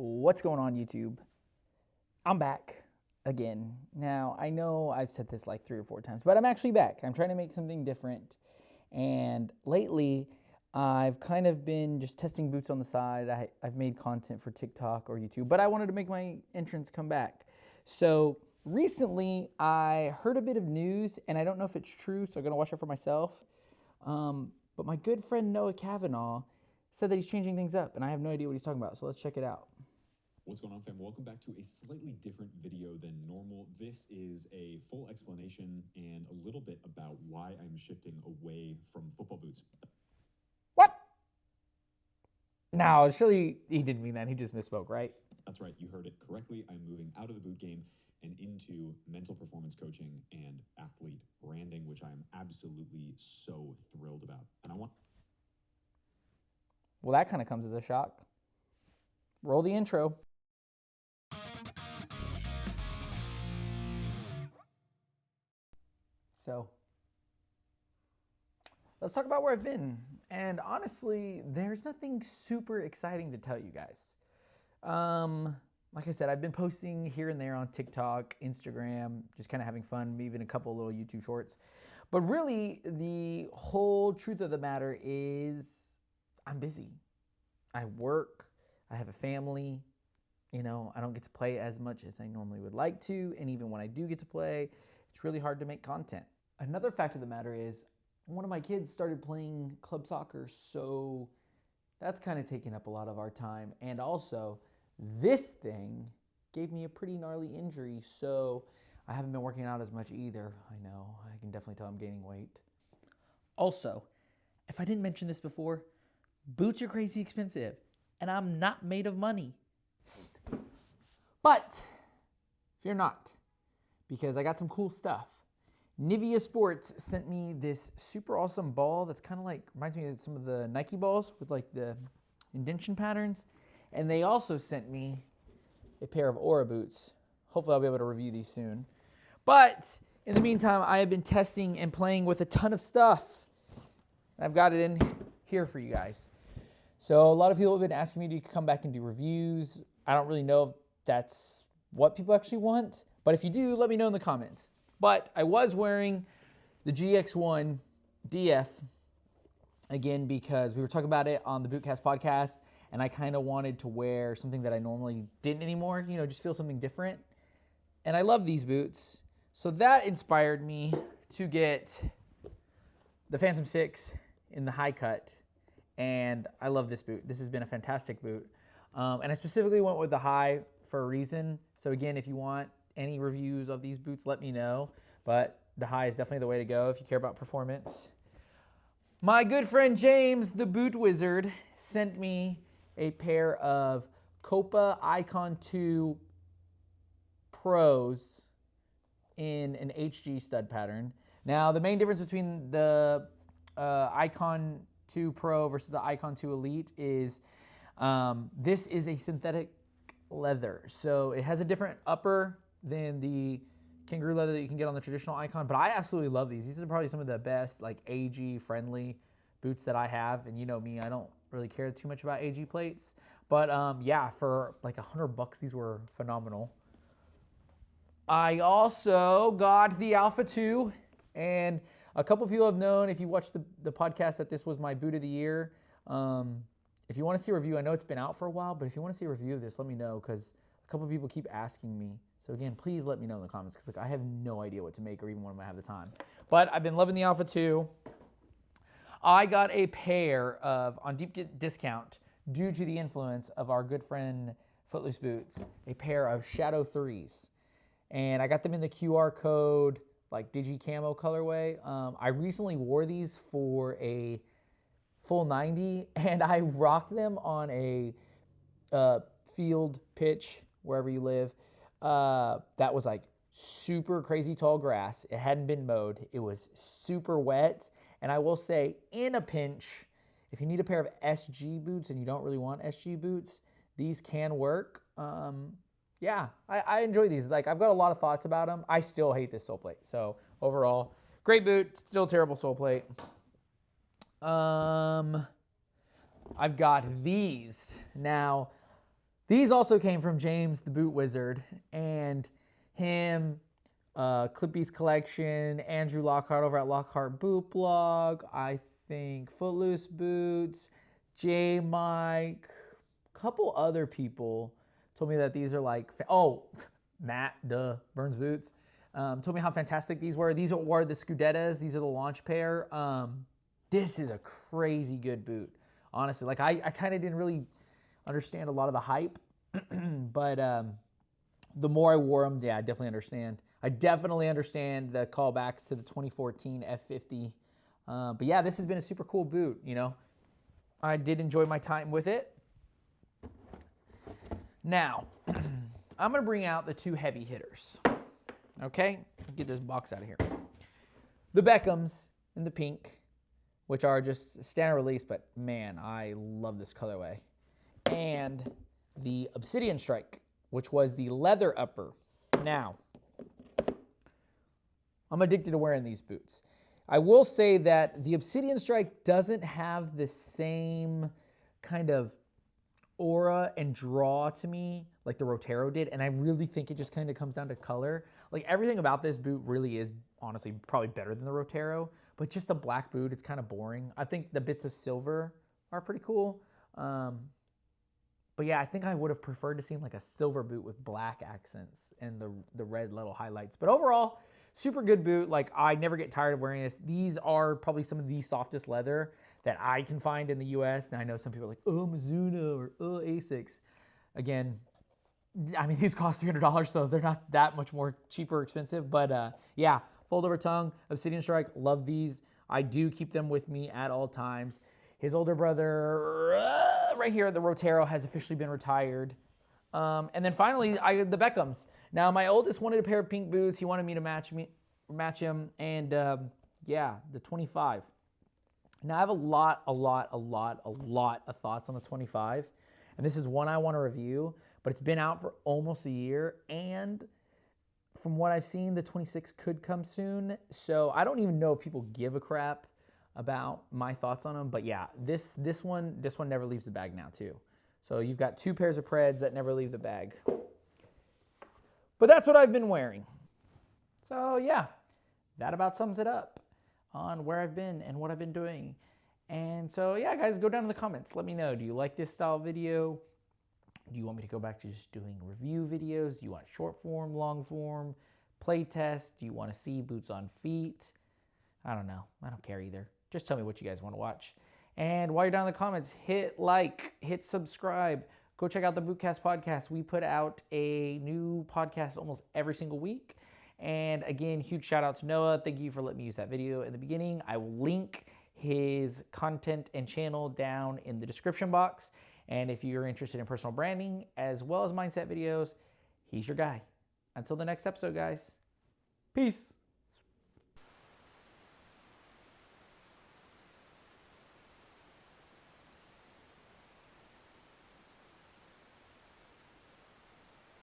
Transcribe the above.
What's going on, YouTube? I'm back again. Now, I know I've said this like 3 or 4 times, but I'm actually back. I'm trying to make something different. And lately, I've kind of been just testing boots on the side. I've made content for TikTok or YouTube, but I wanted to make my entrance come back. So recently, I heard a bit of news, and I don't know if it's true, so I'm going to watch it for myself. But my good friend Noah Kavanaugh said that he's changing things up, and I have no idea what he's talking about. So let's check it out. What's going on, fam? Welcome back to a slightly different video than normal. This is a full explanation and a little bit about why I'm shifting away from football boots. What? No, surely he didn't mean that. He just misspoke, right? That's right, you heard it correctly. I'm moving out of the boot game and into mental performance coaching and athlete branding, which I'm absolutely so thrilled about. And I want... Well, that kind of comes as a shock. Roll the intro. So, let's talk about where I've been. And honestly, there's nothing super exciting to tell you guys. Like I said, I've been posting here and there on TikTok, Instagram, just kind of having fun, even a couple little YouTube shorts. But really, the whole truth of the matter is I'm busy. I work, I have a family, I don't get to play as much as I normally would like to. And even when I do get to play, it's really hard to make content. Another fact of the matter is one of my kids started playing club soccer, so that's kind of taking up a lot of our time. And also, this thing gave me a pretty gnarly injury, so I haven't been working out as much either. I know, I can definitely tell I'm gaining weight. Also, if I didn't mention this before, boots are crazy expensive, and I'm not made of money. But fear not, because I got some cool stuff. Nivea Sports sent me this super awesome ball that's kind of like, reminds me of some of the Nike balls with like the indentation patterns. And they also sent me a pair of Aura boots. Hopefully I'll be able to review these soon. But in the meantime, I have been testing and playing with a ton of stuff. I've got it in here for you guys. So a lot of people have been asking me to come back and do reviews. I don't really know if that's what people actually want, but if you do, let me know in the comments. But I was wearing the GX1 DF again because we were talking about it on the Bootcast podcast, and I kind of wanted to wear something that I normally didn't anymore, just feel something different. And I love these boots. So that inspired me to get the Phantom 6 in the high cut. And I love this boot. This has been a fantastic boot. And I specifically went with the high for a reason. So again, if you want any reviews of these boots, let me know. But the high is definitely the way to go if you care about performance. My good friend James, the boot wizard, sent me a pair of Copa Icon 2 Pros in an HG stud pattern. Now, the main difference between the Icon 2 Pro versus the Icon 2 Elite is this is a synthetic leather. So it has a different upper than the kangaroo leather that you can get on the traditional Icon, but I absolutely love these. These are probably some of the best like AG friendly boots that I have. And you know me, I don't really care too much about AG plates. But yeah, for like $100, these were phenomenal. I also got the Alpha 2, and a couple people have known, if you watched the podcast, that this was my boot of the year. If you want to see a review, I know it's been out for a while, but if you want to see a review of this, let me know, because a couple people keep asking me. So again, please let me know in the comments, because like, I have no idea what to make or even when I have the time. But I've been loving the Alpha 2. I got a pair of, on deep discount, due to the influence of our good friend Footloose Boots, a pair of Shadow 3s. And I got them in the QR code, like Digi Camo colorway. I recently wore these for a full 90, and I rocked them on a field pitch, wherever you live. That was like super crazy tall grass. It hadn't been mowed. It was super wet. And I will say, in a pinch, if you need a pair of SG boots and you don't really want SG boots, these can work. Yeah, I enjoy these. Like, I've got a lot of thoughts about them. I still hate this sole plate. So overall, great boot, still terrible sole plate. I've got these. Now, These also came from James the Boot Wizard, and him, Clippy's Collection, Andrew Lockhart over at Lockhart Boot Blog, I think Footloose Boots, J Mike, a couple other people told me that these are like, Matt, Burns Boots, told me how fantastic these were. These were the Scudettas. These are the launch pair. This is a crazy good boot, honestly. Like I kind of didn't really understand a lot of the hype, but the more I wore them, yeah, I definitely understand. I definitely understand the callbacks to the 2014 F50. But yeah, this has been a super cool boot, you know. I did enjoy my time with it. Now, I'm going to bring out the two heavy hitters. Okay? Get this box out of here. The Beckhams in the pink, which are just standard release, but man, I love this colorway. And the Obsidian Strike, which was the leather upper. Now, I'm addicted to wearing these boots. I will say that the Obsidian Strike doesn't have the same kind of aura and draw to me like the Rotero did, and I really think it just kind of comes down to color. Like everything about this boot really is honestly probably better than the Rotero, but just the black boot, it's kind of boring. I think the bits of silver are pretty cool. But yeah, I think I would have preferred to see like a silver boot with black accents and the red little highlights. But overall, super good boot. Like I never get tired of wearing this. These are probably some of the softest leather that I can find in the US. And I know some people are like, oh, Mizuno or oh, Asics. Again, I mean, these cost $300, so they're not that much more cheaper or expensive. But yeah, fold over tongue, Obsidian Strike, love these. I do keep them with me at all times. His older brother, right here, the Rotero, has officially been retired. And then finally, the Beckhams. Now, my oldest wanted a pair of pink boots. He wanted me to match him. And yeah, the 25. Now, I have a lot of thoughts on the 25. And this is one I want to review, but it's been out for almost a year. And from what I've seen, the 26 could come soon. So I don't even know if people give a crap about my thoughts on them. But yeah, this one never leaves the bag now too. So you've got two pairs of Preds that never leave the bag. But that's what I've been wearing. So yeah, that about sums it up on where I've been and what I've been doing. And so yeah, guys, go down in the comments. Let me know. Do you like this style video? Do you want me to go back to just doing review videos? Do you want short form, long form, play test? Do you want to see boots on feet? I don't know. I don't care either. Just tell me what you guys want to watch. And while you're down in the comments, hit like, hit subscribe. Go check out the Bootcast podcast. We put out a new podcast almost every single week. And again, huge shout out to Noah. Thank you for letting me use that video in the beginning. I will link his content and channel down in the description box. And if you're interested in personal branding as well as mindset videos, he's your guy. Until the next episode, guys. Peace.